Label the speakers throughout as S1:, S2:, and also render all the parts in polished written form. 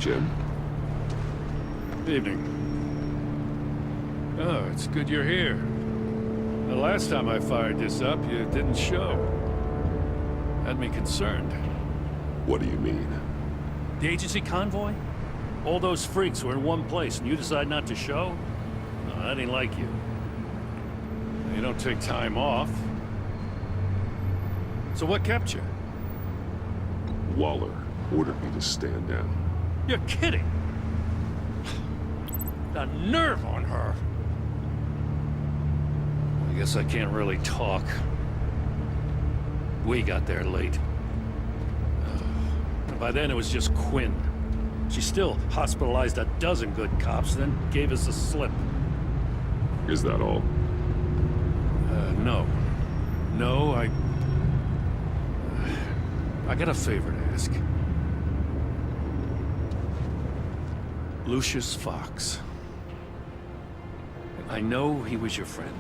S1: Jim?
S2: Evening. Oh, it's good you're here. The last time I fired this up, you didn't show. Had me concerned.
S1: What do you mean?
S2: The agency convoy? All those freaks were in one place, and you decide not to show? No, that ain't like you. You don't take time off. So what kept you?
S1: Waller ordered me to stand down.
S2: You're kidding! The nerve on her! I guess I can't really talk. We got there late. By then it was just Quinn. She still hospitalized a dozen good cops, then gave us the slip.
S1: Is that all?
S2: No. No, I got a favor to ask. Lucius Fox. I know he was your friend,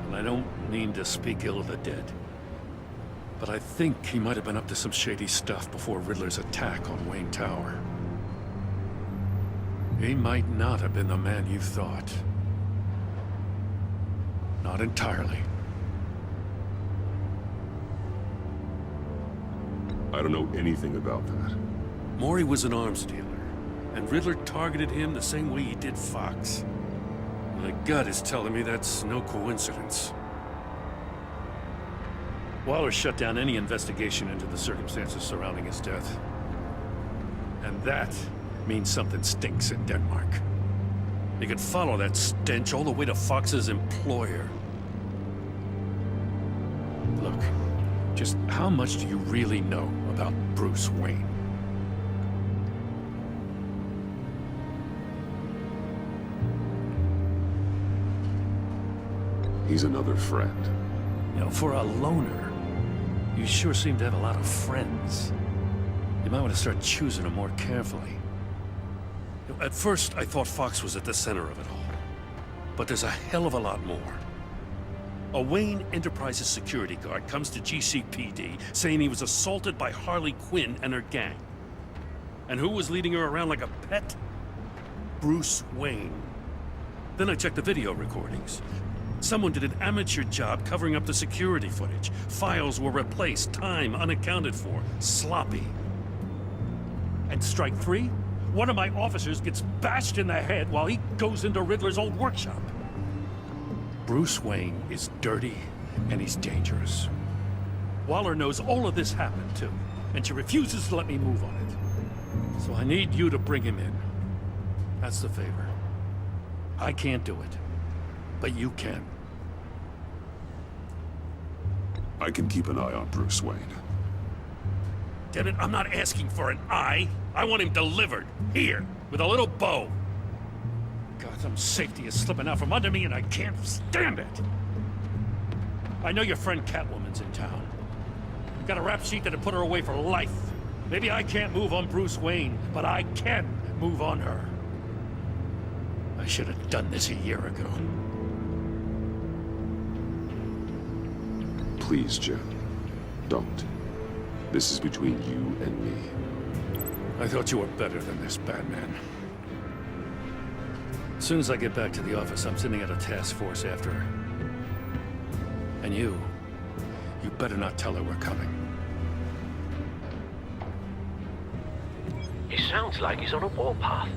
S2: and I don't mean to speak ill of the dead. But I think he might have been up to some shady stuff before Riddler's attack on Wayne Tower. He might not have been the man you thought. Not entirely.
S1: I don't know anything about that.
S2: Maury was an arms dealer, and Riddler targeted him the same way he did Fox. My gut is telling me that's no coincidence. Waller shut down any investigation into the circumstances surrounding his death. And that means something stinks in Denmark. You could follow that stench all the way to Fox's employer. Look, just how much do you really know about Bruce Wayne?
S1: He's another friend.
S2: You know, for a loner, you sure seem to have a lot of friends. You might want to start choosing them more carefully. You know, at first, I thought Fox was at the center of it all. But there's a hell of a lot more. A Wayne Enterprises security guard comes to GCPD saying he was assaulted by Harley Quinn and her gang. And who was leading her around like a pet? Bruce Wayne. Then I checked the video recordings. Someone did an amateur job covering up the security footage. Files were replaced, time unaccounted for, sloppy. And strike three? One of my officers gets bashed in the head while he goes into Riddler's old workshop. Bruce Wayne is dirty, and he's dangerous. Waller knows all of this happened, too, and she refuses to let me move on it. So I need you to bring him in. That's the favor. I can't do it, but you can.
S1: I can keep an eye on Bruce Wayne.
S2: Damn it, I'm not asking for an eye. I want him delivered, here, with a little bow. Gotham safety is slipping out from under me and I can't stand it. I know your friend Catwoman's in town. Got a rap sheet that'd put her away for life. Maybe I can't move on Bruce Wayne, but I can move on her. I should have done this a year ago.
S1: Please, Jim. Don't. This is between you and me.
S2: I thought you were better than this, Batman. As soon as I get back to the office, I'm sending out a task force after her. And you better not tell her we're coming.
S3: He sounds like he's on a warpath.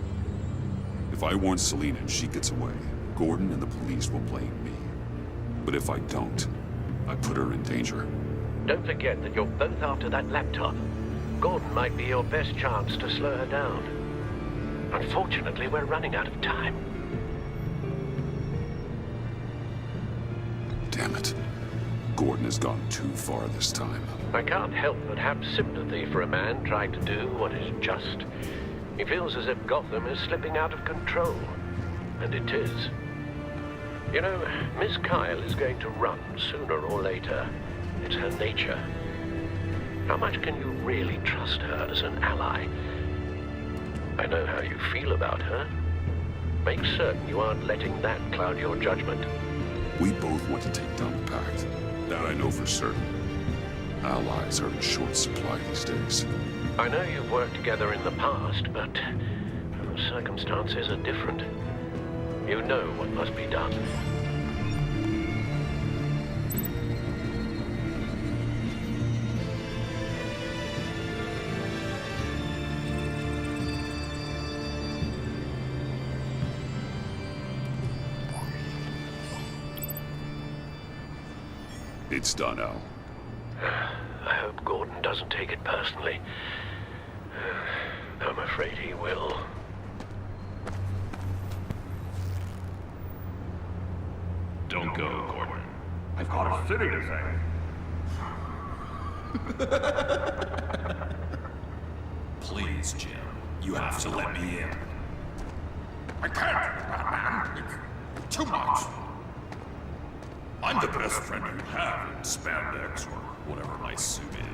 S1: If I warn Selina and she gets away, Gordon and the police will blame me. But if I don't, I put her in danger.
S3: Don't forget that you're both after that laptop. Gordon might be your best chance to slow her down. Unfortunately, we're running out of time.
S1: Damn it. Gordon has gone too far this time.
S3: I can't help but have sympathy for a man trying to do what is just. He feels as if Gotham is slipping out of control. And it is. You know, Miss Kyle is going to run sooner or later. It's her nature. How much can you really trust her as an ally? I know how you feel about her. Make certain you aren't letting that cloud your judgment.
S1: We both want to take down the Pact. That I know for certain. Allies are in short supply these days.
S3: I know you've worked together in the past, but circumstances are different. You know what must be done.
S1: It's done, Al.
S3: I hope Gordon doesn't take it personally. I'm afraid he will.
S2: Don't go, Gordon.
S4: I've got a city to save.
S5: Please, Jim. You have to let me in.
S4: I can't, Batman. It's too much.
S5: I'm the best friend you have in spandex or whatever my suit is.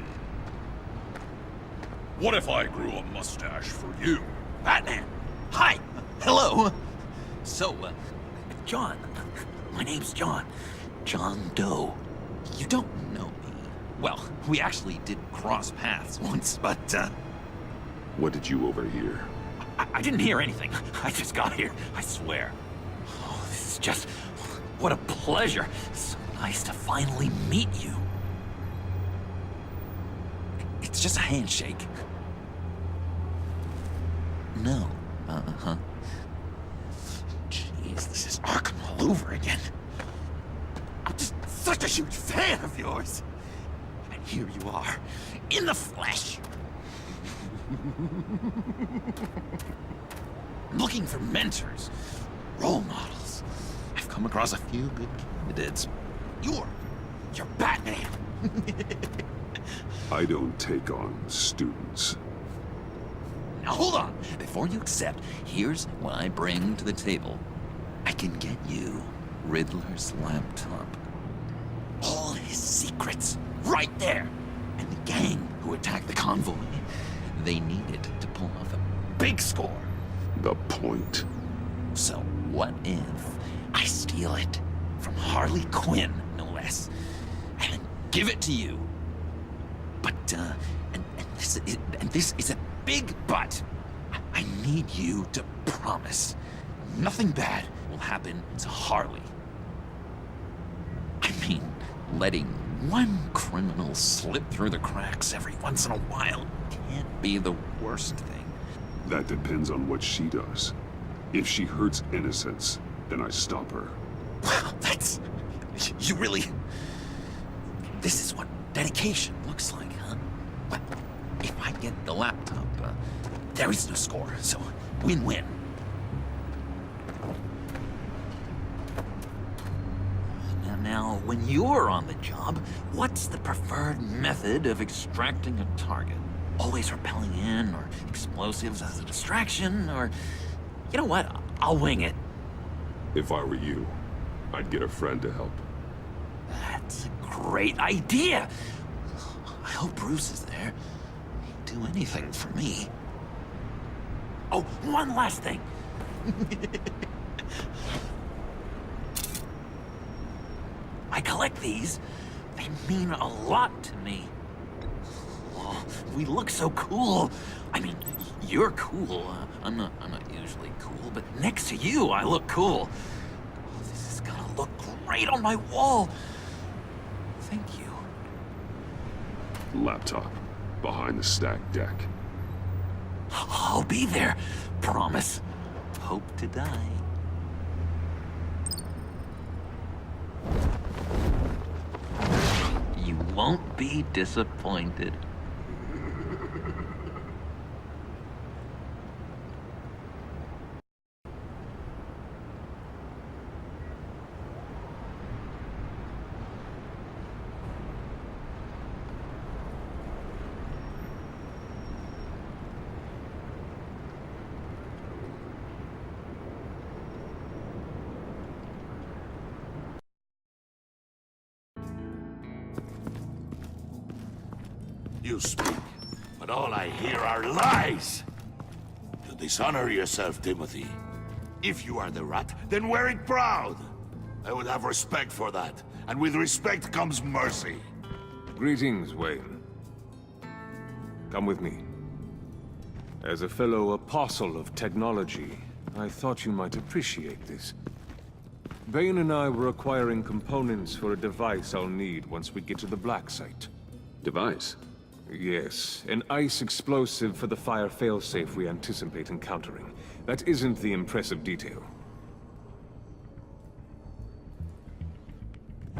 S5: What if I grew a mustache for you?
S6: Batman! Hi! Hello! So, John. My name's John. John Doe. You don't know me. Well, we actually did cross paths once, but,
S1: What did you overhear?
S6: I didn't hear anything. I just got here, I swear. Oh, this is just... What a pleasure. So nice to finally meet you. It's just a handshake. No. Uh-huh. Jeez, this is Arkham all over again. I'm just such a huge fan of yours. And here you are, in the flesh. Looking for mentors, role models. I've come across a few good candidates. You're Batman.
S1: I don't take on students.
S6: Now hold on. Before you accept, here's what I bring to the table. I can get you Riddler's laptop. All his secrets, right there. And the gang who attacked the convoy, they needed to pull off a big score.
S1: The point.
S6: So what if I steal it from Harley Quinn, no less, and give it to you? But, and this is a big but. I need you to promise nothing bad will happen to Harley. I mean, letting one criminal slip through the cracks every once in a while can't be the worst thing.
S1: That depends on what she does. If she hurts innocents, then I stop her.
S6: Wow, that's... You really... This is what dedication looks like, huh? Well, if I get the laptop, there is no score, so win-win. Now, when you're on the job, what's the preferred method of extracting a target? Always rappelling in, or explosives as a distraction, or... You know what? I'll wing it.
S1: If I were you, I'd get a friend to help.
S6: That's a great idea! I hope Bruce is there. He'd do anything for me. Oh, one last thing. I collect these. They mean a lot to me. Oh, we look so cool. I mean, you're cool. I'm not usually cool, but next to you, I look cool. Oh, this is gonna look great on my wall. Thank you.
S1: Laptop. Behind the stacked deck.
S6: I'll be there. Promise. Hope to die. You won't be disappointed.
S4: You speak, but all I hear are lies. You dishonor yourself, Timothy. If you are the rat, then wear it proud. I would have respect for that, and with respect comes mercy.
S7: Greetings, Wayne. Come with me. As a fellow apostle of technology, I thought you might appreciate this. Bane and I were acquiring components for a device I'll need once we get to the Black Site.
S1: Device?
S7: Yes, an ice explosive for the fire failsafe we anticipate encountering. That isn't the impressive detail.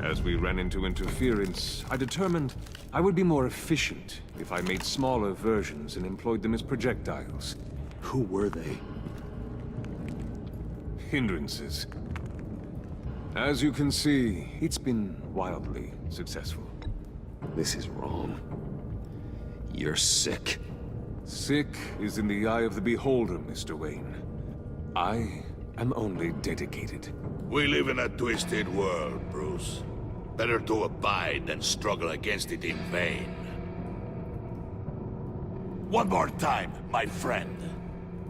S7: As we ran into interference, I determined I would be more efficient if I made smaller versions and employed them as projectiles.
S1: Who were they?
S7: Hindrances. As you can see, it's been wildly successful.
S1: This is wrong. You're sick.
S7: Sick is in the eye of the beholder, Mr. Wayne. I am only dedicated.
S4: We live in a twisted world, Bruce. Better to abide than struggle against it in vain. One more time, my friend.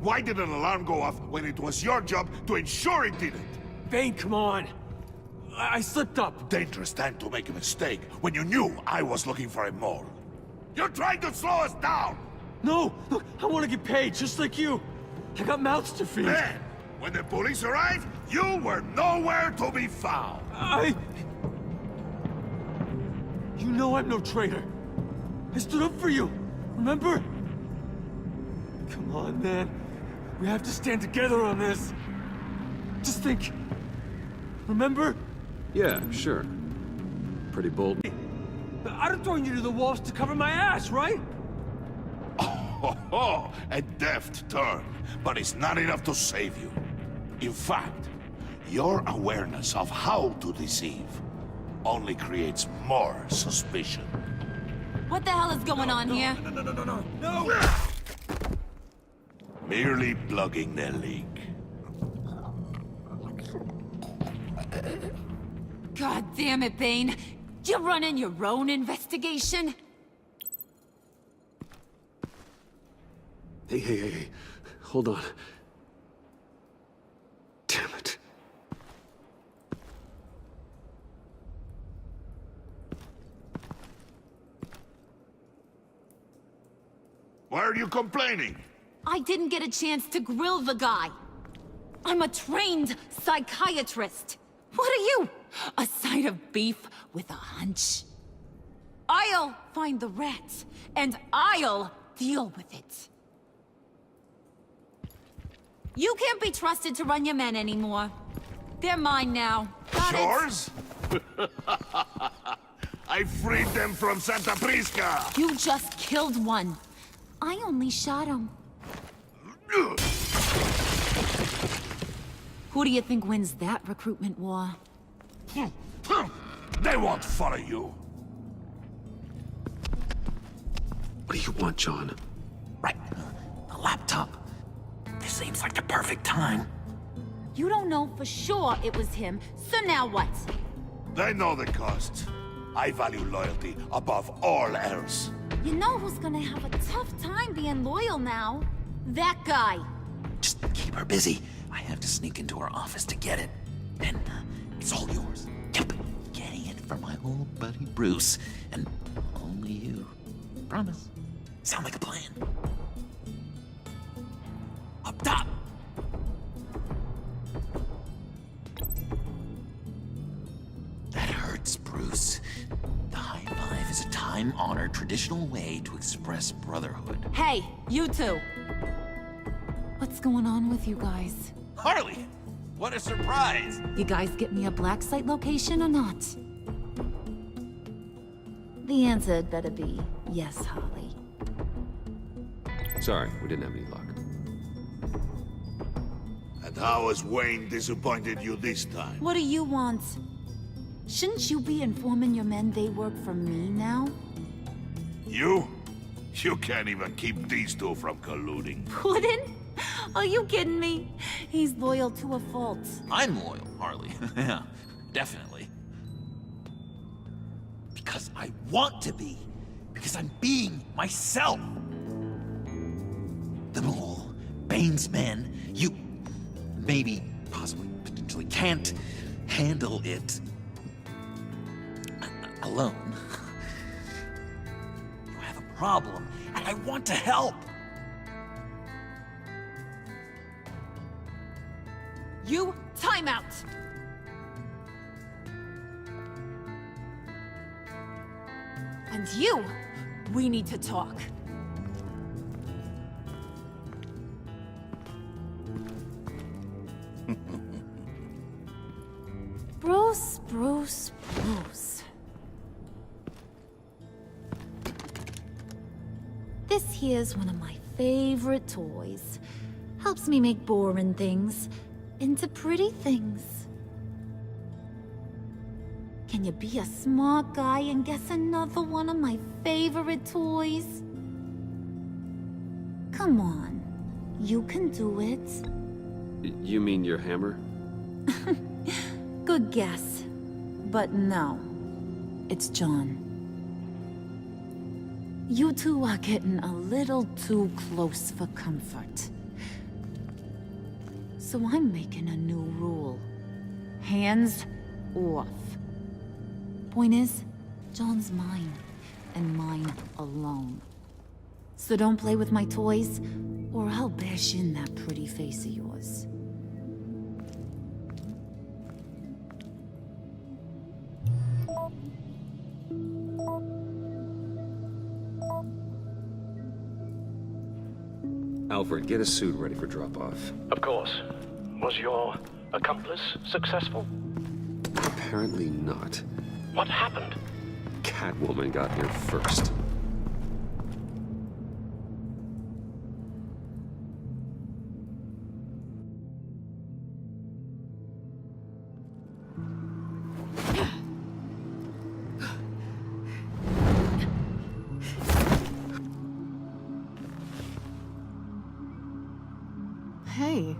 S4: Why did an alarm go off when it was your job to ensure it didn't?
S8: Bane, come on! I slipped up!
S4: Dangerous time to make a mistake when you knew I was looking for a mole. You're trying to slow us down!
S8: No! Look, I want to get paid, just like you! I got mouths to feed!
S4: Then, when the police arrived, you were nowhere to be found!
S8: You know I'm no traitor! I stood up for you, remember? Come on, man. We have to stand together on this. Just think. Remember?
S1: Yeah, sure. Pretty bold.
S8: I'd have thrown you to the walls to cover my ass, right?
S4: Oh, a deft turn, but it's not enough to save you. In fact, your awareness of how to deceive only creates more suspicion.
S9: What the hell is going on here?
S8: No!
S4: Merely plugging the leak.
S9: God damn it, Bane. You're running your own investigation?
S1: Hey. Hold on. Damn it.
S4: Why are you complaining?
S9: I didn't get a chance to grill the guy. I'm a trained psychiatrist. What are you? A side of beef with a hunch? I'll find the rats, and I'll deal with it. You can't be trusted to run your men anymore. They're mine now. Got it?
S4: Yours? I freed them from Santa Prisca!
S9: You just killed one. I only shot him. Who do you think wins that recruitment war?
S4: They won't follow you.
S1: What do you want, John?
S6: Right. The laptop. This seems like the perfect time.
S9: You don't know for sure it was him, so now what?
S4: They know the cost. I value loyalty above all else.
S9: You know who's gonna have a tough time being loyal now? That guy.
S6: Just keep her busy. I have to sneak into her office to get it. And it's all yours. Yep. Getting it for my old buddy Bruce. And only you. Promise. Sound like a plan. Up top! That hurts, Bruce. The high five is a time-honored traditional way to express brotherhood.
S9: Hey, you two. What's going on with you guys?
S6: Harley! What a surprise!
S9: You guys get me a black site location or not? The answer had better be yes, Holly.
S1: Sorry, we didn't have any luck.
S4: And how has Wayne disappointed you this time?
S9: What do you want? Shouldn't you be informing your men they work for me now?
S4: You? You can't even keep these two from colluding.
S9: Puddin'? Are you kidding me? He's loyal to a fault.
S6: I'm loyal, Harley. Yeah, definitely. Because I want to be. Because I'm being myself. The mole, Bane's men, you maybe, possibly, potentially can't handle it alone. You have a problem, and I want to help.
S9: You, time out! And you, we need to talk. Bruce, Bruce, Bruce. This here's one of my favorite toys. Helps me make boring things into pretty things. Can you be a smart guy and guess another one of my favorite toys? Come on, you can do it.
S10: You mean your hammer?
S9: Good guess. But no, it's John. You two are getting a little too close for comfort. So I'm making a new rule. Hands off. Point is, John's mine, and mine alone. So don't play with my toys, or I'll bash in that pretty face of yours.
S10: Alfred, get a suit ready for drop-off.
S3: Of course. Was your accomplice successful?
S10: Apparently not.
S3: What happened?
S10: Catwoman got here first.
S11: Hey,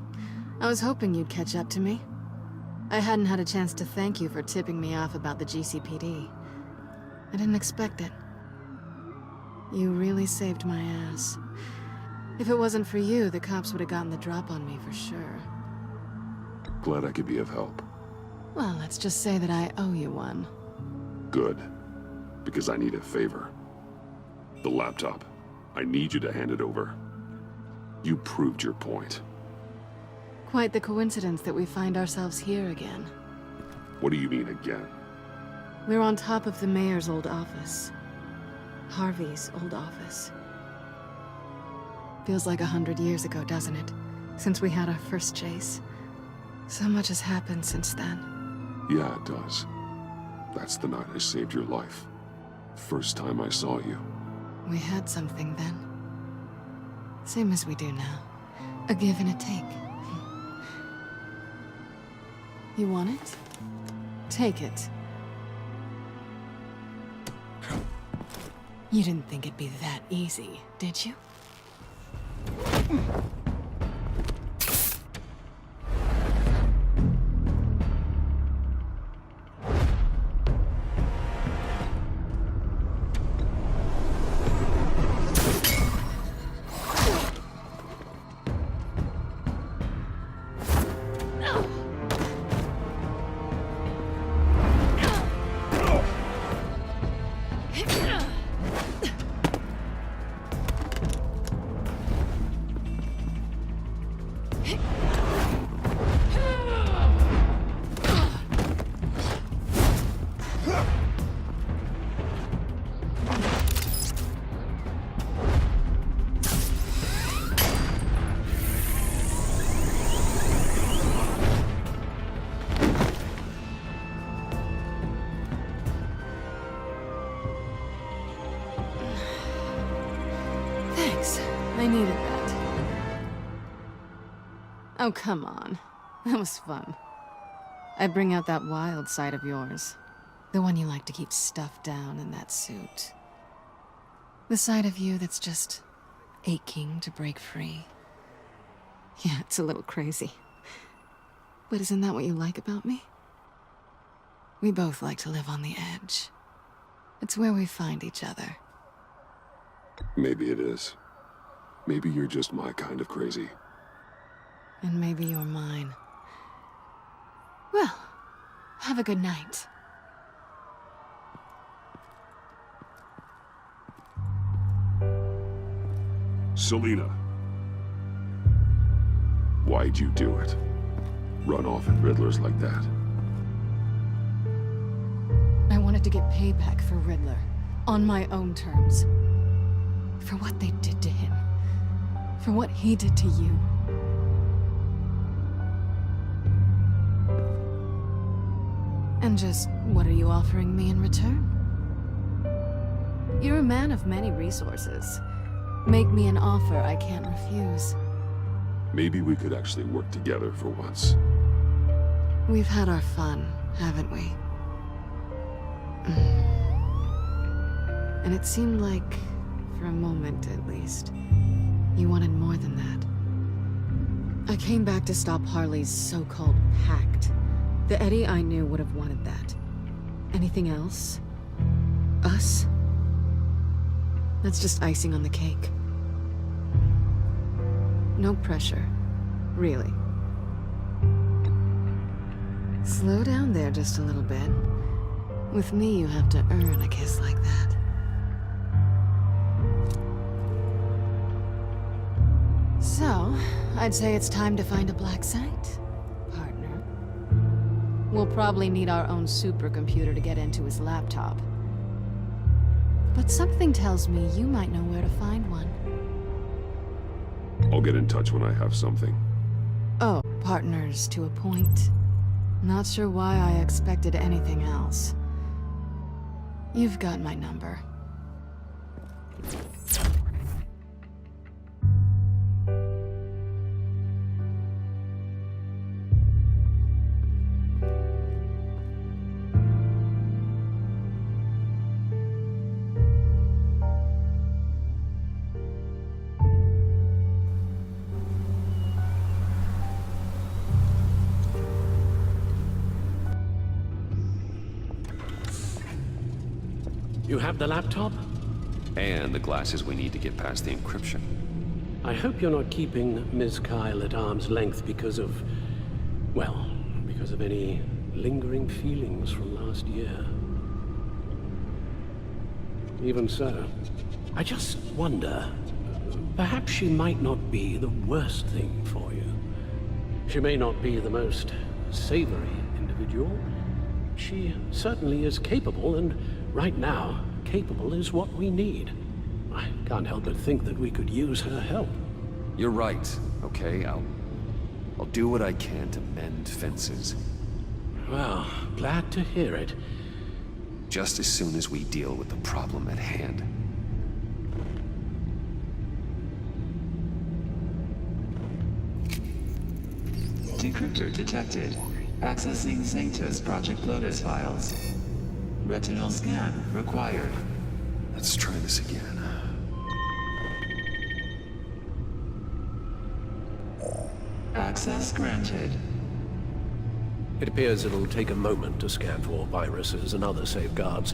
S11: I was hoping you'd catch up to me. I hadn't had a chance to thank you for tipping me off about the GCPD. I didn't expect it. You really saved my ass. If it wasn't for you, the cops would have gotten the drop on me for sure.
S1: Glad I could be of help.
S11: Well, let's just say that I owe you one.
S1: Good. Because I need a favor. The laptop. I need you to hand it over. You proved your point.
S11: Quite the coincidence that we find ourselves here again.
S1: What do you mean again?
S11: We're on top of the mayor's old office. Harvey's old office. Feels like 100 years ago, doesn't it? Since we had our first chase. So much has happened since then.
S1: Yeah, it does. That's the night I saved your life. First time I saw you.
S11: We had something then. Same as we do now. A give and a take. You want it? Take it. You didn't think it'd be that easy, did you? I needed that. Oh, come on. That was fun. I bring out that wild side of yours. The one you like to keep stuffed down in that suit. The side of you that's just aching to break free. Yeah, it's a little crazy. But isn't that what you like about me? We both like to live on the edge. It's where we find each other.
S1: Maybe it is. Maybe you're just my kind of crazy.
S11: And maybe you're mine. Well, have a good night.
S1: Selina. Why'd you do it? run off at Riddlers like that.
S11: I wanted to get payback for Riddler, on my own terms. For what they did to him. For what he did to you. And just, what are you offering me in return? You're a man of many resources. Make me an offer I can't refuse.
S1: Maybe we could actually work together for once.
S11: We've had our fun, haven't we? And it seemed like, for a moment at least, you wanted more than that. I came back to stop Harley's so-called pact. The Eddie I knew would have wanted that. Anything else? Us? That's just icing on the cake. No pressure. Really. Slow down there just a little bit. With me, you have to earn a kiss like that. So, I'd say it's time to find a black site, partner. We'll probably need our own supercomputer to get into his laptop. But something tells me you might know where to find one.
S1: I'll get in touch when I have something.
S11: Oh, partners to a point. Not sure why I expected anything else. You've got my number.
S12: You have the laptop?
S10: And the glasses we need to get past the encryption.
S12: I hope you're not keeping Ms. Kyle at arm's length because of... well, because of any lingering feelings from last year. Even so, I just wonder, perhaps she might not be the worst thing for you. She may not be the most savory individual. She certainly is capable, and right now, capable is what we need. I can't help but think that we could use her help.
S10: You're right, okay? I'll do what I can to mend fences.
S12: Well, glad to hear it.
S10: Just as soon as we deal with the problem at hand.
S13: Decryptor detected. Accessing Sanctus Project Lotus files. Retinal scan required.
S10: Let's try this again.
S13: Access granted.
S12: It appears it'll take a moment to scan for viruses and other safeguards.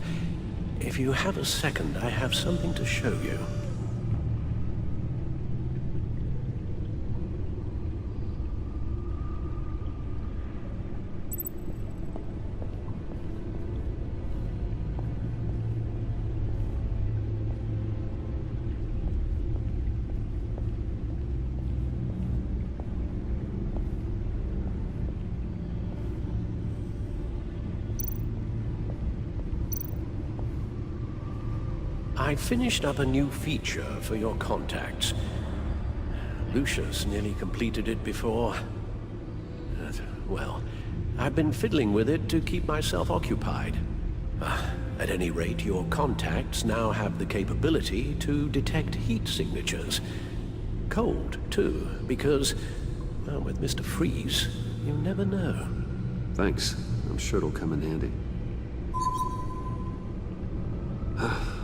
S12: If you have a second, I have something to show you. I finished up a new feature for your contacts. Lucius nearly completed it before. Well, I've been fiddling with it to keep myself occupied. At any rate, your contacts now have the capability to detect heat signatures. Cold, too, because, well, with Mr. Freeze, you never know.
S10: Thanks. I'm sure it'll come in handy.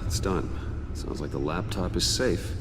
S10: It's done. Sounds like the laptop is safe.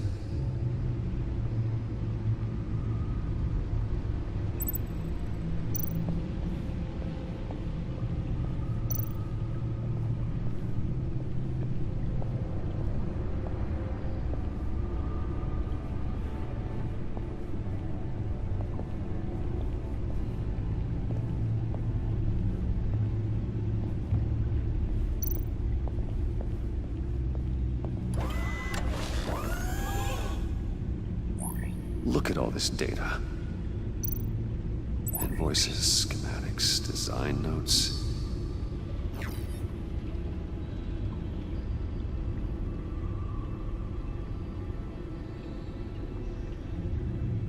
S10: Look at all this data. Invoices, schematics, design notes.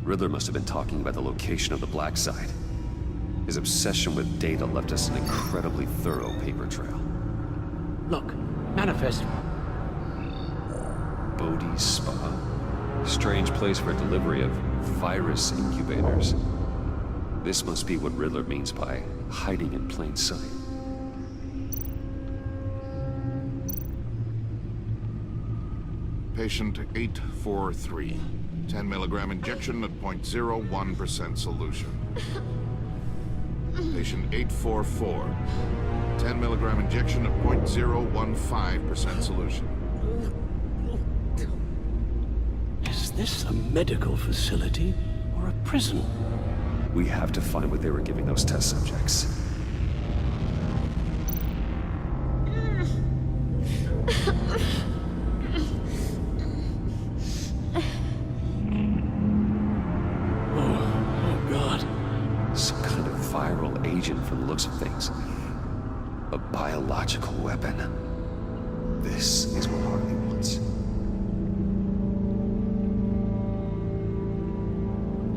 S10: Riddler must have been talking about the location of the black site. His obsession with data left us an incredibly thorough paper trail.
S12: Look, manifest.
S10: Bodhi's Spa? Strange place for a delivery of virus incubators. This must be what Riddler means by hiding in plain sight.
S14: Patient 843. 10 milligram injection at 0.01% solution. Patient 844. 10 milligram injection at 0.015% solution.
S12: Is this a medical facility or a prison?
S10: We have to find what they were giving those test subjects.
S12: Oh, God.
S10: Some kind of viral agent from the looks of things. A biological weapon. This is what Harley wants.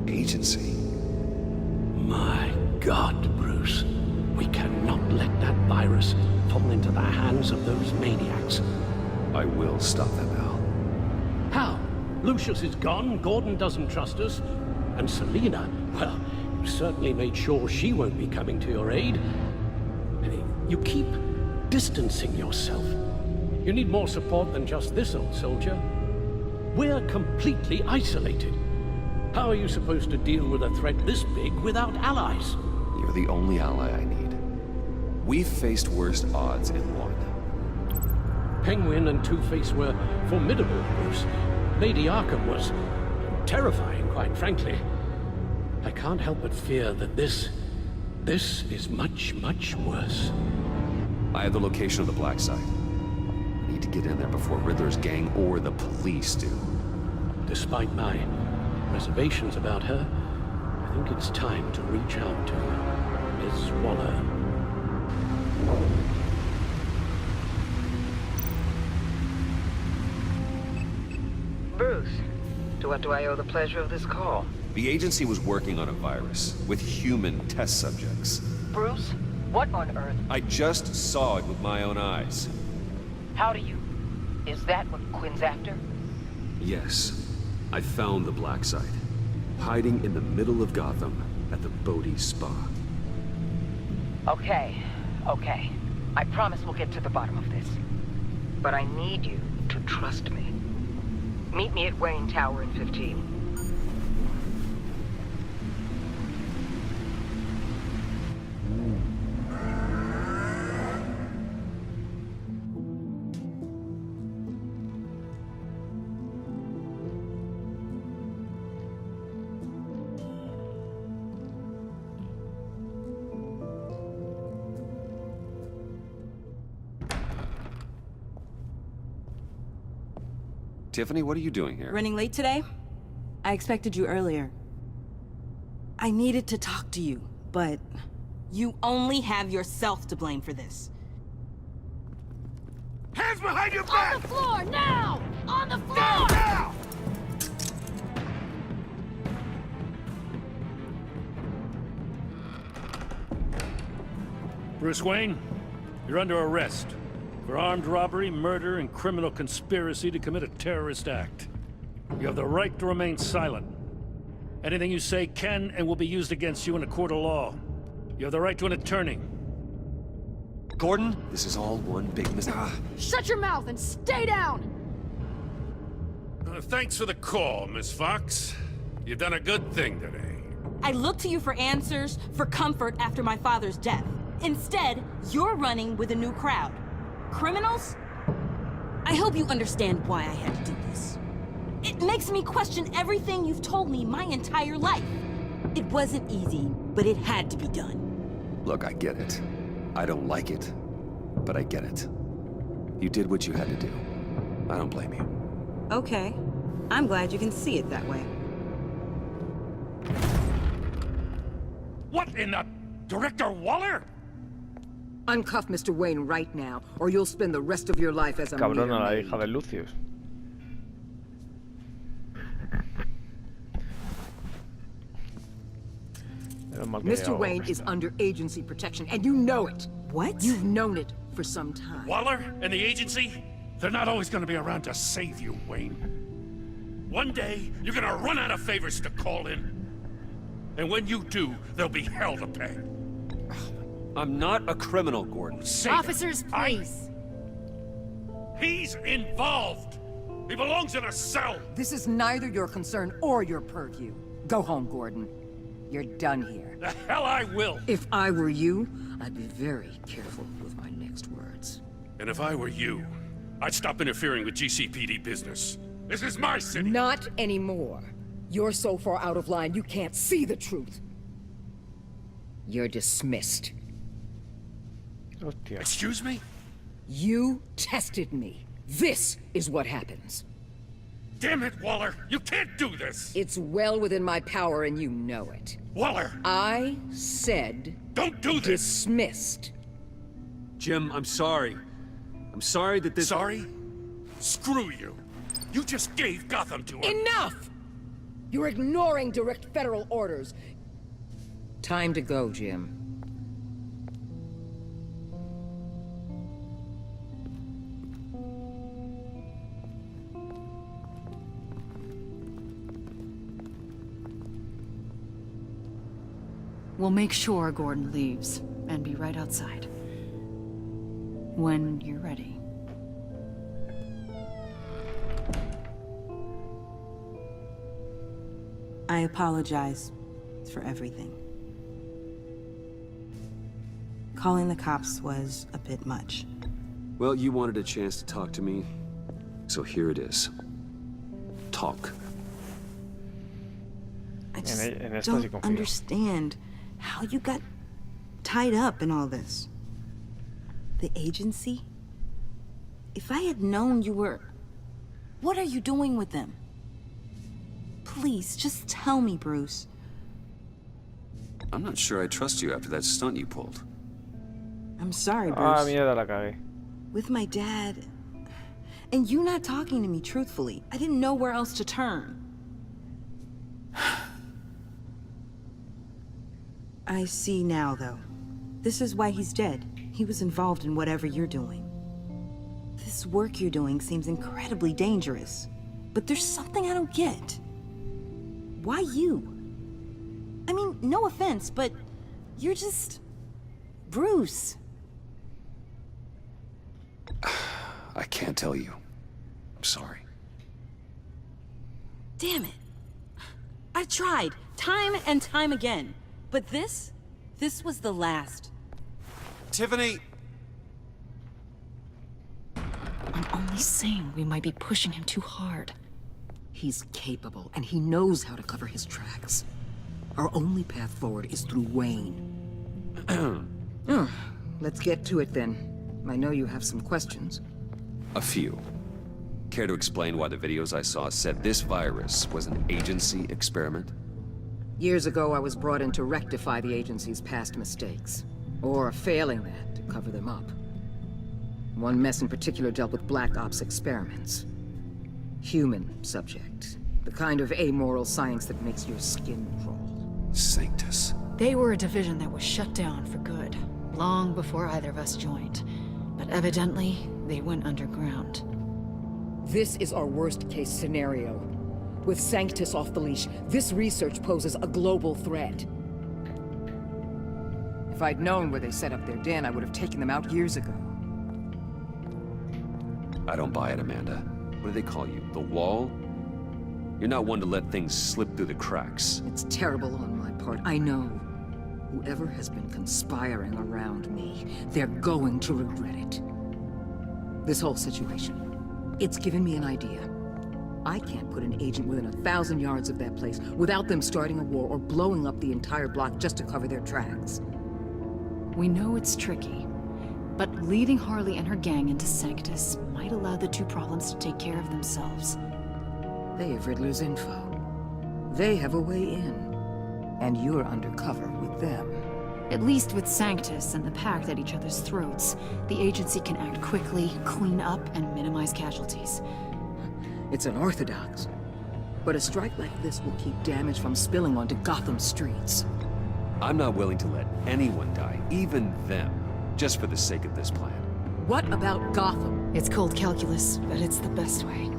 S10: Agency.
S12: My God, Bruce. We cannot let that virus fall into the hands of those maniacs.
S10: I will stop them, Al.
S12: How? Lucius is gone, Gordon doesn't trust us, and Selina, well, you certainly made sure she won't be coming to your aid. You keep distancing yourself. You need more support than just this old soldier. We're completely isolated. How are you supposed to deal with a threat this big without allies?
S10: You're the only ally I need. We've faced worse odds and won.
S12: Penguin and Two-Face were formidable, Bruce. Lady Arkham was terrifying, quite frankly. I can't help but fear that this is much, much worse.
S10: I have the location of the black site. I need to get in there before Riddler's gang or the police do.
S12: Despite my reservations about her, I think it's time to reach out to Miss Waller.
S15: Bruce, to what do I owe the pleasure of this call?
S10: The agency was working on a virus with human test subjects.
S15: Bruce, what on earth?
S10: I just saw it with my own eyes.
S15: How do you... Is that what Quinn's after?
S10: Yes. I found the black site. Hiding in the middle of Gotham at the Bodhi Spa.
S15: Okay. I promise we'll get to the bottom of this. But I need you to trust me. Meet me at Wayne Tower in 15.
S10: Tiffany, what are you doing here?
S16: Running late today? I expected you earlier. I needed to talk to you, but you only have yourself to blame for this.
S4: Hands behind your back!
S9: On the floor, now! On the floor!
S4: Now!
S2: Bruce Wayne, you're under arrest for armed robbery, murder, and criminal conspiracy to commit a terrorist act. You have the right to remain silent. Anything you say can and will be used against you in a court of law. You have the right to an attorney.
S10: Gordon, this is all one big mistake.
S9: Shut your mouth and stay down!
S5: Thanks for the call, Miss Fox. You've done a good thing today.
S16: I looked to you for answers, for comfort after my father's death. Instead, you're running with a new crowd. Criminals? I hope you understand why I had to do this. It makes me question everything you've told me my entire life. It wasn't easy, but it had to be done.
S10: Look, I get it. I don't like it, but I get it. You did what you had to do. I don't blame you.
S16: Okay. I'm glad you can see it that way.
S5: What in the... Director Waller?
S15: Uncuff Mr. Wayne right now, or you'll spend the rest of your life as a mere
S17: Cabrona, la
S15: maid.
S17: hija de Lucius.
S15: Mr. Wayne is under agency protection, and you know it.
S16: What?
S15: You've known it for some time.
S2: Waller and the agency? They're not always gonna be around to save you, Wayne. One day, you're gonna run out of favors to call in. And when you do, there'll be hell to pay.
S10: I'm not a criminal, Gordon.
S9: Officers, please.
S2: He's involved. He belongs in a cell.
S15: This is neither your concern or your purview. Go home, Gordon. You're done here.
S2: The hell I will.
S15: If I were you, I'd be very careful with my next words.
S2: And if I were you, I'd stop interfering with GCPD business. This is my city.
S15: Not anymore. You're so far out of line, you can't see the truth. You're dismissed.
S17: Hostia.
S2: Excuse me?
S15: You tested me. This is what happens.
S2: Damn it, Waller! You can't do this!
S15: It's well within my power and you know it.
S2: Waller!
S15: I said...
S2: Don't do this!
S15: Dismissed.
S10: Jim, I'm sorry. I'm sorry that this...
S2: Sorry? Screw you! You just gave Gotham to him!
S15: Enough! You're ignoring direct federal orders. Time to go, Jim.
S18: We'll make sure Gordon leaves, and be right outside. When you're ready.
S16: I apologize for everything. Calling the cops was a bit much.
S10: Well, you wanted a chance to talk to me, so here it is. Talk.
S16: I just
S17: En esto sí
S16: don't
S17: confío.
S16: understand how you got tied up in all this. The agency? If I had known you were... What are you doing with them? Please, just tell me, Bruce.
S10: I'm not sure I trust you after that stunt you pulled.
S16: I'm sorry, Bruce.
S17: Ah, mierda, la cagué.
S16: With my dad... And you not talking to me truthfully. I didn't know where else to turn. I see now, though. This is why he's dead. He was involved in whatever you're doing. This work you're doing seems incredibly dangerous. But there's something I don't get. Why you? I mean, no offense, but you're just... Bruce.
S10: I can't tell you. I'm sorry.
S16: Damn it. I tried, time and time again. But this was the last.
S10: Tiffany!
S18: I'm only saying we might be pushing him too hard.
S15: He's capable, and he knows how to cover his tracks. Our only path forward is through Wayne. Let's get to it then. I know you have some questions.
S10: A few. Care to explain why the videos I saw said this virus was an agency experiment?
S15: Years ago, I was brought in to rectify the agency's past mistakes. Or failing that, to cover them up. One mess in particular dealt with Black Ops experiments. Human subject. The kind of amoral science that makes your skin crawl.
S10: Sanctus.
S18: They were a division that was shut down for good, long before either of us joined. But evidently, they went underground.
S15: This is our worst-case scenario. With Sanctus off the leash, this research poses a global threat. If I'd known where they set up their den, I would have taken them out years ago.
S10: I don't buy it, Amanda. What do they call you? The Wall? You're not one to let things slip through the cracks.
S15: It's terrible on my part, I know. Whoever has been conspiring around me, they're going to regret it. This whole situation, it's given me an idea. I can't put an agent within 1,000 yards of that place without them starting a war or blowing up the entire block just to cover their tracks.
S18: We know it's tricky, but leading Harley and her gang into Sanctus might allow the two problems to take care of themselves.
S15: They have Riddler's info. They have a way in. And you're undercover with them.
S18: At least with Sanctus and the Pact at each other's throats, the agency can act quickly, clean up, and minimize casualties.
S15: It's unorthodox. But a strike like this will keep damage from spilling onto Gotham streets.
S10: I'm not willing to let anyone die, even them, just for the sake of this plan.
S15: What about Gotham?
S18: It's cold calculus, but it's the best way.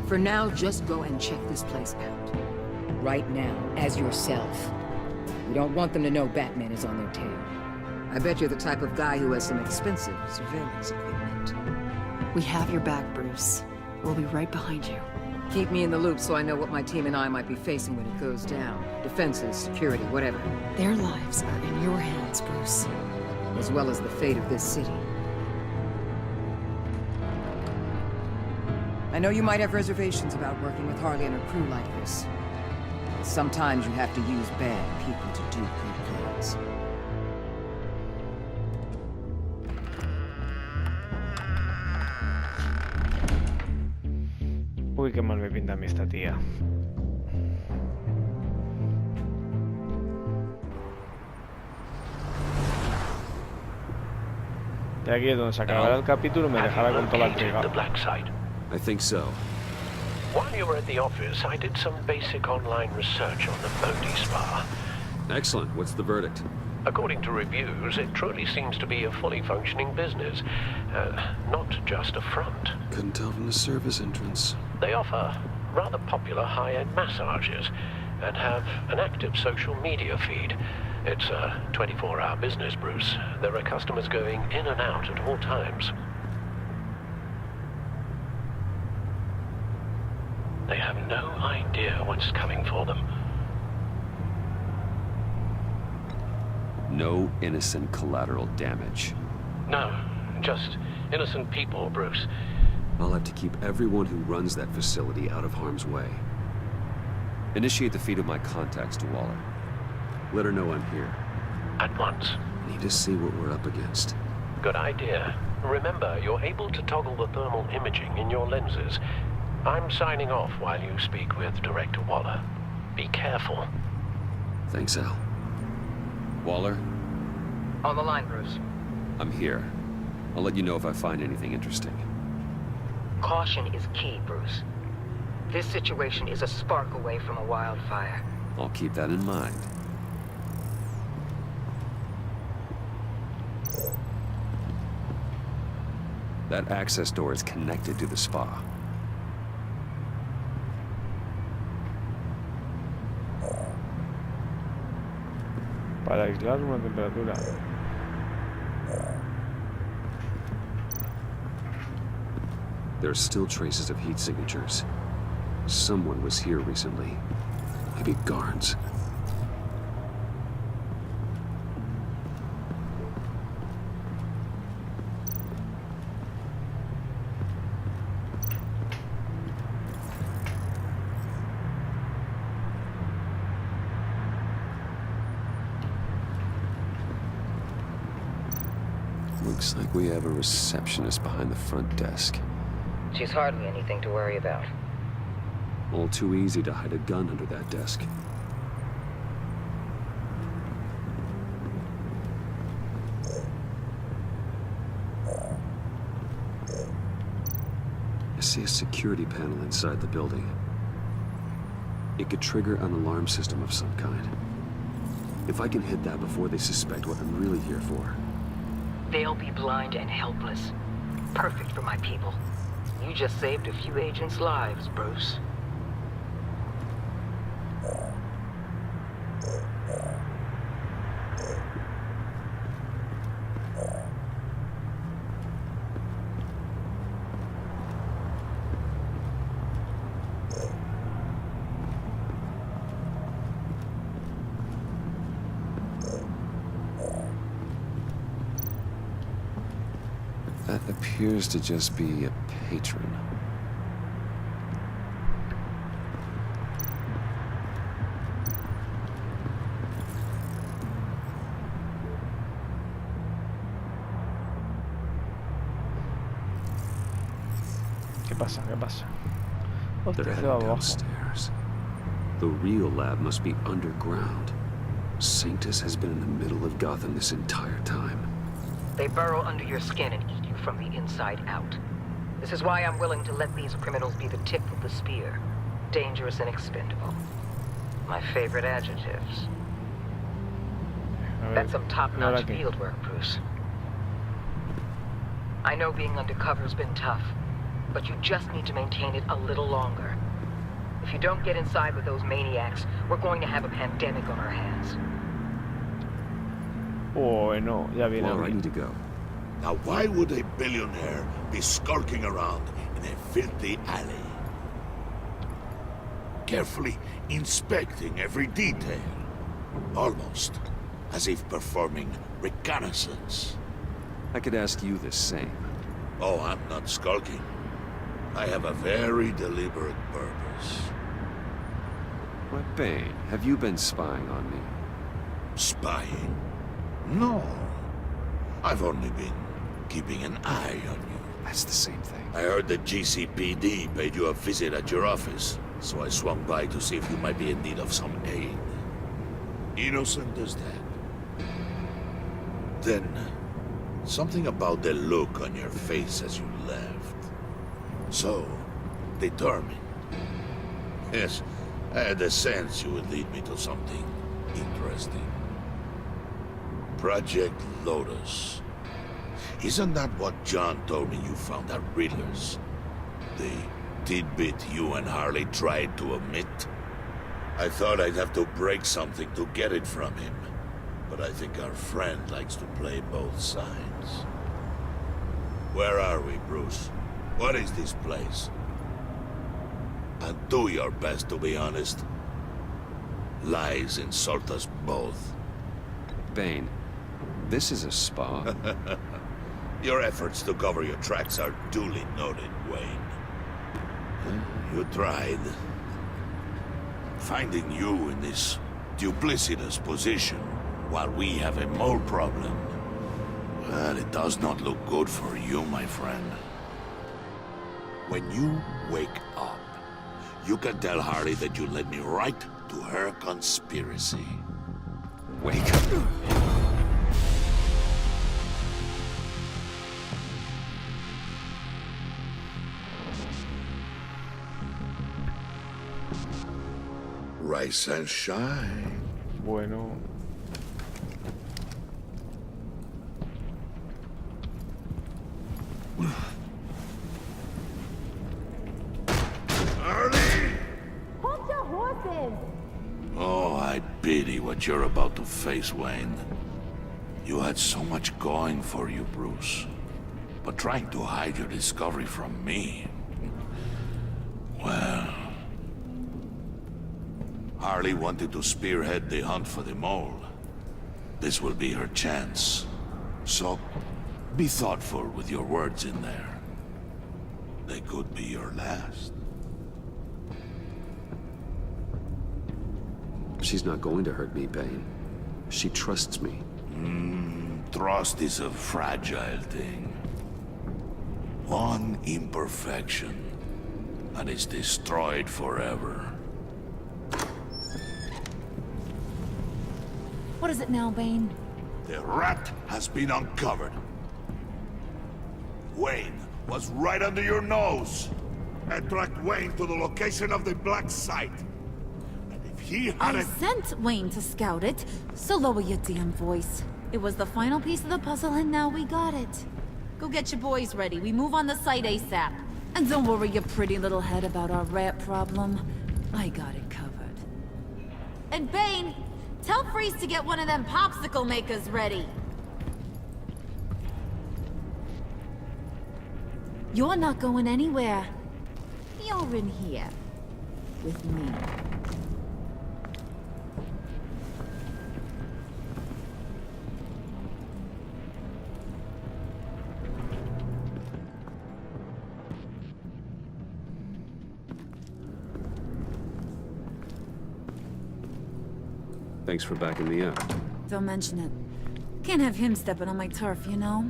S15: For now, just go and check this place out. Right now, as yourself. We don't want them to know Batman is on their tail. I bet you're the type of guy who has some expensive surveillance equipment.
S18: We have your back, Bruce. We'll be right behind you.
S15: Keep me in the loop so I know what my team and I might be facing when it goes down. Defenses, security, whatever.
S18: Their lives are in your hands, Bruce.
S15: As well as the fate of this city. I know you might have reservations about working with Harley and her crew like this. But sometimes you have to use bad people to do good things.
S17: Uy, qué mal me pinta a mí esta tía. De aquí es donde se acabará el capítulo y me dejará con toda la intriga.
S10: I think so.
S3: While you were at the office, I did some basic online research on the Bodhi Spa.
S10: Excellent. What's the verdict?
S3: According to reviews, it truly seems to be a fully functioning business, not just a front.
S10: Couldn't tell from the service entrance.
S3: They offer rather popular high-end massages and have an active social media feed. It's a 24-hour business, Bruce. There are customers going in and out at all times. They have no idea what's coming for them.
S10: No innocent collateral damage.
S3: No, just innocent people, Bruce.
S10: I'll have to keep everyone who runs that facility out of harm's way. Initiate the feed of my contacts to Waller. Let her know I'm here.
S3: At once.
S10: Need to see what we're up against.
S3: Good idea. Remember, you're able to toggle the thermal imaging in your lenses. I'm signing off while you speak with Director Waller. Be careful.
S10: Thanks, Al. Waller?
S15: On the line, Bruce.
S10: I'm here. I'll let you know if I find anything interesting.
S15: Caution is key, Bruce. This situation is a spark away from a wildfire.
S10: I'll keep that in mind. That access door is connected to the spa.
S17: Para aislar una temperatura.
S10: There are still traces of heat signatures. Someone was here recently. Maybe guards. Looks like we have a receptionist behind the front desk.
S15: She's hardly anything to worry about.
S10: All too easy to hide a gun under that desk. I see a security panel inside the building. It could trigger an alarm system of some kind. If I can hit that before they suspect what I'm really here for.
S15: They'll be blind and helpless. Perfect for my people. You just saved a few agents' lives, Bruce.
S10: That appears to just be a patron.
S17: ¿Qué pasa? ¿Qué pasa?
S10: They're
S17: Hostia,
S10: heading
S17: abajo.
S10: downstairs. The real lab must be underground. Sanctus has been in the middle of Gotham this entire time.
S15: They burrow under your skin and eat you from the inside out. This is why I'm willing to let these criminals be the tip of the spear. Dangerous and expendable. My favorite adjectives. That's some top-notch fieldwork, Bruce. I know being undercover's been tough, but you just need to maintain it a little longer. If you don't get inside with those maniacs, we're going to have a pandemic on our hands.
S17: Bueno, ya viene.
S10: Well, I need to go.
S4: Now, why would a billionaire be skulking around in a filthy alley? Carefully inspecting every detail. Almost as if performing reconnaissance.
S10: I could ask you the same.
S4: Oh, I'm not skulking. I have a very deliberate purpose.
S10: What, Bane? Have you been spying on me?
S4: Spying? No. I've only been keeping an eye on you.
S10: That's the same thing.
S4: I heard the GCPD paid you a visit at your office, so I swung by to see if you might be in need of some aid. Innocent as that. Then, something about the look on your face as you left. So, determined. Yes, I had a sense you would lead me to something interesting. Project Lotus. Isn't that what John told me you found at Riddler's? The tidbit you and Harley tried to omit? I thought I'd have to break something to get it from him. But I think our friend likes to play both sides. Where are we, Bruce? What is this place? And do your best to be honest. Lies insult us both.
S10: Bane, this is a spa.
S4: Your efforts to cover your tracks are duly noted, Wayne. You tried. Finding you in this duplicitous position while we have a mole problem. Well, it does not look good for you, my friend. When you wake up, you can tell Harley that you led me right to her conspiracy.
S10: Wake up.
S4: Rise and shine.
S17: Bueno.
S4: Harley!
S9: Hold your horses!
S4: Oh, I pity what you're about to face, Wayne. You had so much going for you, Bruce. But trying to hide your discovery from me... Well... Harley wanted to spearhead the hunt for the mole. This will be her chance. So, be thoughtful with your words in there. They could be your last.
S10: She's not going to hurt me, Bane. She trusts me.
S4: Trust is a fragile thing. One imperfection, and it's destroyed forever.
S9: What is it now, Bane?
S4: The rat has been uncovered. Wayne was right under your nose. And tracked Wayne to the location of the black site. And if he
S9: I
S4: hadn't...
S9: sent Wayne to scout it, so lower your damn voice. It was the final piece of the puzzle, and now we got it. Go get your boys ready. We move on the site ASAP. And don't worry your pretty little head about our rat problem. I got it covered. And Bane, tell Freeze to get one of them popsicle makers ready. You're not going anywhere. You're in here. With me.
S10: Thanks for backing me up.
S9: Don't mention it. Can't have him stepping on my turf, you know?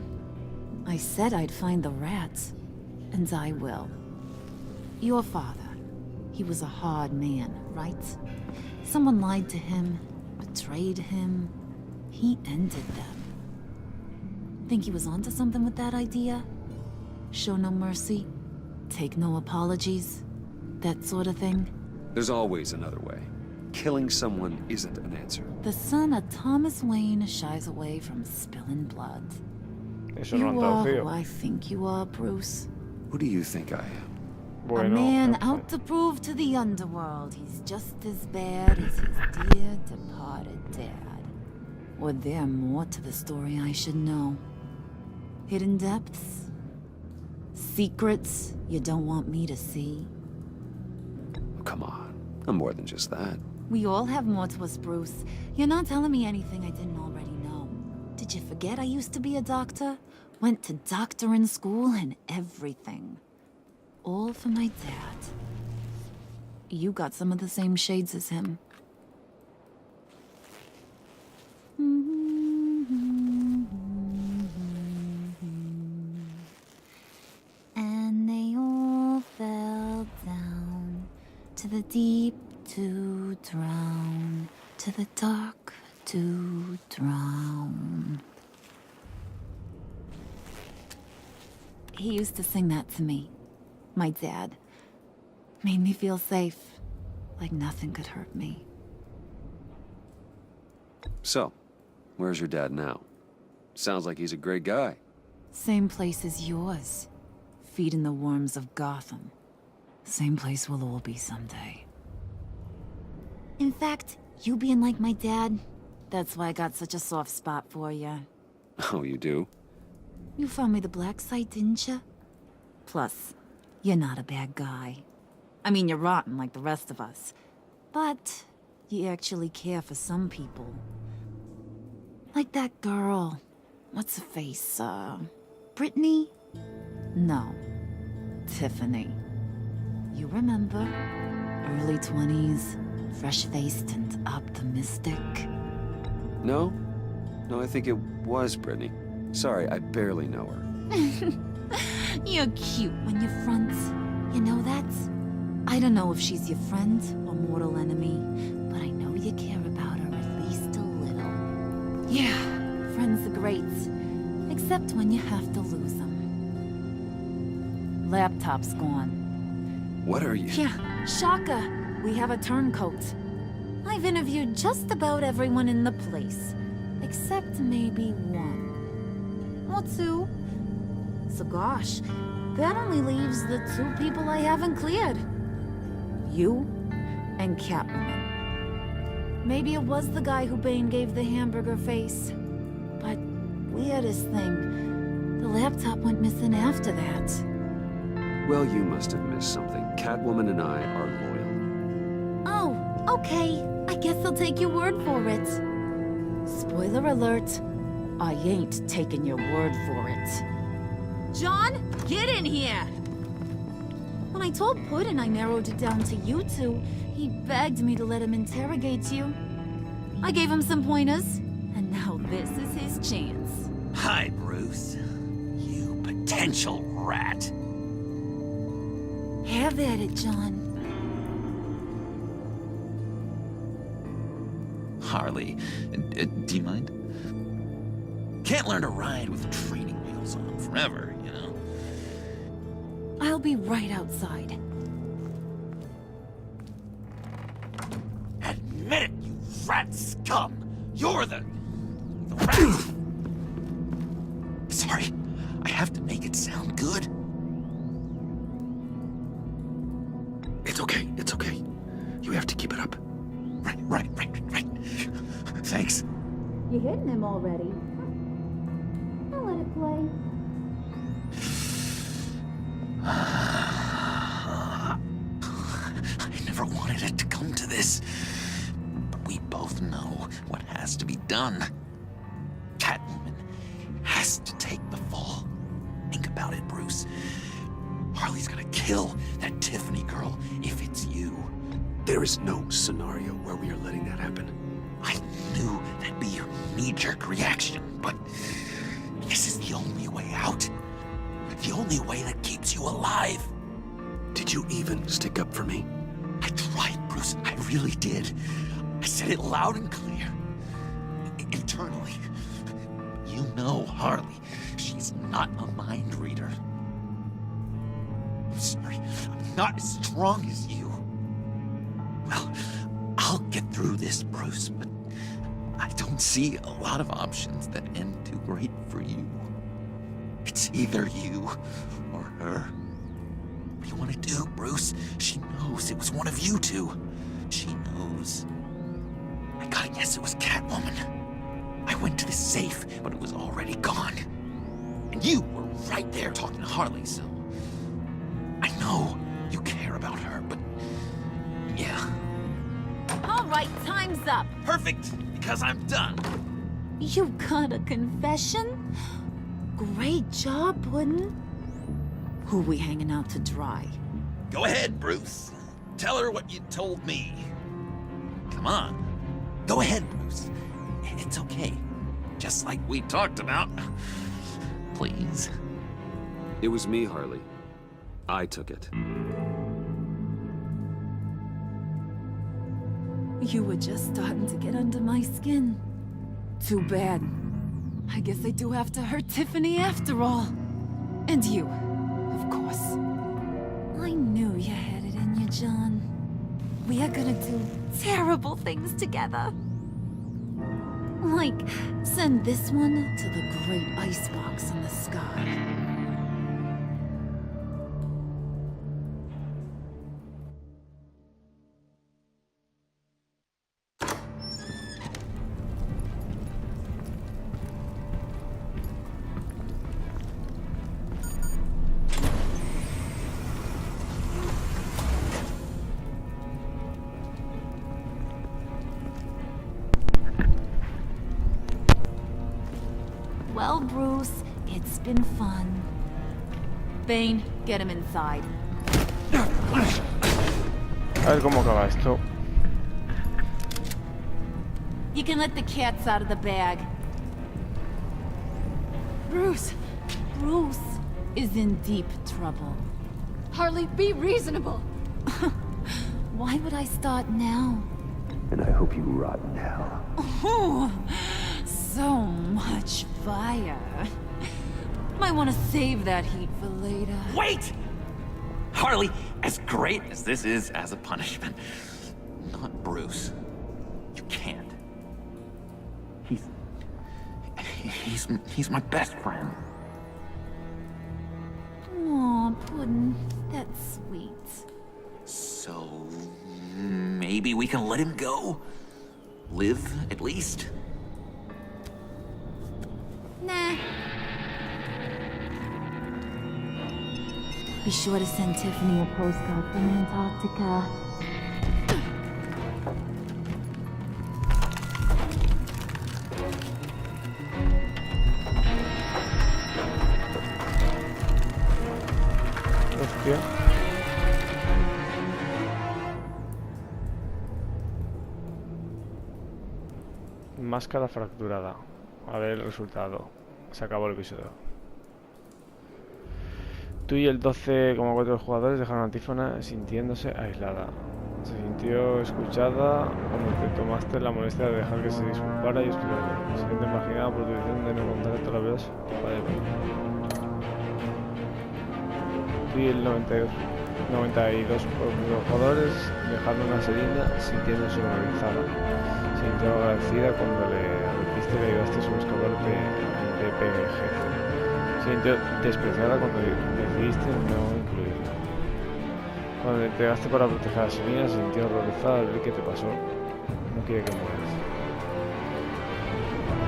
S9: I said I'd find the rats. And I will. Your father. He was a hard man, right? Someone lied to him, betrayed him. He ended them. Think he was onto something with that idea? Show no mercy? Take no apologies? That sort of thing?
S10: There's always another way. Killing someone isn't an answer.
S9: The son of Thomas Wayne shies away from spilling blood.
S17: Eso no
S9: You
S17: han
S9: are
S17: traducido.
S9: who I think you are, Bruce.
S10: Who do you think I am?
S9: A
S17: Bueno,
S9: man out to prove to the underworld he's just as bad as his dear departed dad. Or there more to the story I should know. Hidden depths? Secrets you don't want me to see?
S10: Oh, come on. I'm more than just that.
S9: We all have more to us, Bruce. You're not telling me anything I didn't already know. Did you forget I used to be a doctor? Went to doctoring school and everything. All for my dad. You got some of the same shades as him. And they all fell down to the deep to drown, to the dark to drown. He used to sing that to me. My dad. Made me feel safe. Like nothing could hurt me.
S10: So, where's your dad now? Sounds like he's a great guy.
S9: Same place as yours. Feeding the worms of Gotham. Same place we'll all be someday. In fact, you being like my dad, that's why I got such a soft spot for you.
S10: Oh, you do?
S9: You found me the black site, didn't you? Plus, you're not a bad guy. I mean, you're rotten like the rest of us. But you actually care for some people. Like that girl. What's her face? Brittany? No. Tiffany. You remember? Early 20s, fresh-faced and optimistic.
S10: No? No, I think it was Brittany. Sorry, I barely know her.
S9: You're cute when you're front. You know that? I don't know if she's your friend or mortal enemy, but I know you care about her at least a little. Yeah, friends are great. Except when you have to lose them. Laptop's gone.
S10: What are you?
S9: Yeah, shocker. We have a turncoat. I've interviewed just about everyone in the place. Except maybe one. Or two. So gosh, that only leaves the two people I haven't cleared. You and Catwoman. Maybe it was the guy who Bane gave the hamburger face. But weirdest thing, the laptop went missing after that.
S10: Well, you must have missed something. Catwoman and I are loyal.
S9: Oh, okay. I guess I'll take your word for it. Spoiler alert. I ain't taking your word for it. John, get in here! When I told Puddin' I narrowed it down to you two, he begged me to let him interrogate you. I gave him some pointers, and now this is his chance.
S6: Hi, Bruce. You potential rat.
S9: Have at it, John.
S6: Harley, do you mind? Can't learn to ride with training wheels on forever, you know?
S9: I'll be right outside.
S6: Admit it, you rat scum! You're the rat! Sorry, I have to make it sound good.
S10: It's okay, it's okay. You have to keep it up.
S6: Right. Thanks.
S9: You're hitting him already. I'll let it play.
S6: I never wanted it to come to this. But we both know what has to be done. Catwoman has to take the fall. Think about it, Bruce. Harley's gonna kill that Tiffany girl if it's you.
S10: There is no scenario where we are letting that happen.
S6: I knew that'd be your knee-jerk reaction, but this is the only way out. The only way that keeps you alive.
S10: Did you even stick up for me?
S6: tried, Bruce. I really did. I said it loud and clear. Internally. You know Harley. She's not a mind reader. I'm sorry. I'm not as strong as you. Well, I'll get through this, Bruce, but I don't see a lot of options that end too great for you. It's either you or her. What do you want to do, Bruce? She knows it was one of you two. She knows. I gotta guess it was Catwoman. I went to the safe, but it was already gone. And you were right there talking to Harley, so... I know you care about her, but... yeah.
S9: All right, time's up.
S6: Perfect, because I'm done.
S9: You got a confession? Great job, Puddin'. Who we hanging out to dry?
S6: Go ahead, Bruce. Tell her what you told me. Come on. Go ahead, Bruce. It's okay. Just like we talked about. Please.
S10: It was me, Harley. I took it.
S9: You were just starting to get under my skin. Too bad. I guess I do have to hurt Tiffany after all. And you, of course. I knew you had it in you, John. We are gonna do terrible things together. Like, send this one to the great icebox in the sky. Well, Bruce, it's been fun. Bane, get him inside.
S17: A ver cómo acaba esto.
S9: You can let the cats out of the bag. Bruce is in deep trouble.
S11: Harley, be reasonable.
S9: Why would I start now?
S10: And I hope you rot in hell.
S9: Oh, so much fire. Might want to save that heat for later.
S6: Wait! Harley, as great as this is as a punishment, not Bruce. You can't. He's my best friend.
S9: Aw, Puddin', that's sweet.
S6: So, maybe we can let him go? Live, at least?
S9: Nah. Be sure to send Tiffany a postcard from Antarctica.
S17: Hostia. Máscara fracturada. A ver el resultado. Se acabó el episodio. Tú y el 12,4 jugadores dejaron a Antífona sintiéndose aislada. Se sintió escuchada cuando te tomaste la molestia de dejar que se disculpara y explicara. Se siente marginada por tu decisión de no contar todas las veces a tu padre. Tú y el 92 jugadores dejaron a Selina sintiéndose organizada. Se sintió agradecida cuando le advertiste que ayudaste a escapar de PG. Se sintió despreciada cuando decidiste no incluirla. Cuando te entregaste para proteger a Selina, se sintió horrorizada al ver qué te pasó. No quiere que mueras.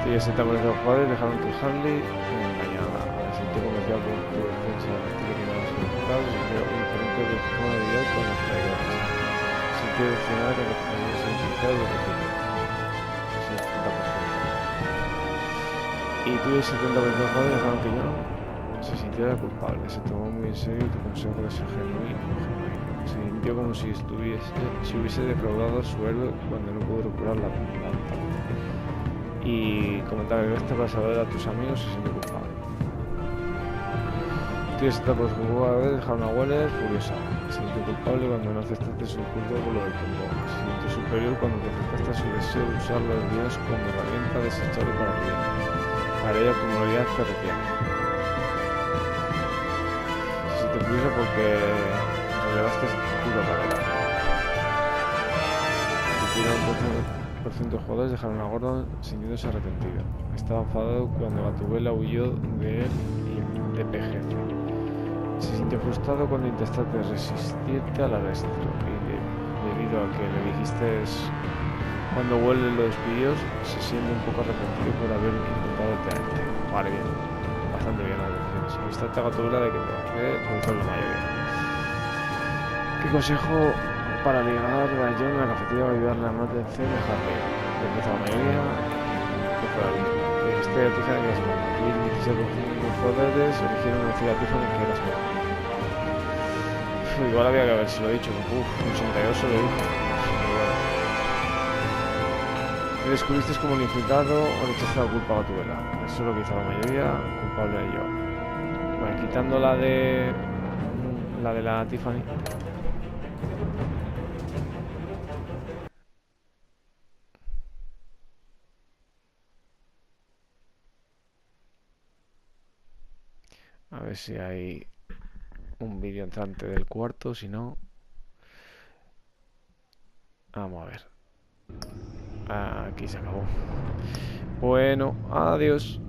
S17: Y el 70% de los jugadores dejaron que Harley engañada. Se sintió convencida por tu defensa de que no los resultados. Se sintió indiferente de su forma de vida con los traidores. Se sintió decepcionada con los profesores significados de los y tú y el 70% de los jugadores dejaron que yo se sintiera culpable. Se tomó muy en serio tu consejo de ser genuino. Se sintió como si hubiese defraudado a su héroe cuando no pudo recuperar la planta. Y comentaba que este para saber a tus amigos se siente culpable. Tienes etapas de jugadores, dejar una huella furiosa. Se siente culpable cuando no aceptaste su culto por lo del tiempo. Se siente superior cuando te aceptaste su deseo de usar los videos como herramienta desechable para el bien. Para ello tu moralidad te retiene. Se siente furiosa porque relevaste tu carrera. El 1% de jugadores dejaron a Gordon sintiéndose arrepentido. Estaba enfadado cuando Gatubela huyó de él y de PG. Se sintió frustrado cuando intentaste resistirte al arresto y debido a que le dijiste cuando vuelven los vídeos, se siente un poco arrepentido por haber intentado detenerte. Vale, bien. Bastante bien las decisiones. Amistad a Gatubela de que te realizó la mayoría. ¿Qué consejo para ligar a John en la cafetería o ayudarle a no atención de Harry? Empieza la mayoría, que fue la misma. Dijiste a Tiffany que las manos. 16 jugadores eligieron decir a Tiffany que las manos. Igual había que haberse lo dicho, un 82 se lo dijo. Me descubriste como el infiltrado o le echaste la culpa a Gatubela. Eso es lo que hizo la mayoría, culpable de yo. Bueno, quitando la de la Tiffany. A ver si hay un vídeo entrante del cuarto, si no... Vamos a ver. Aquí se acabó. Bueno, adiós.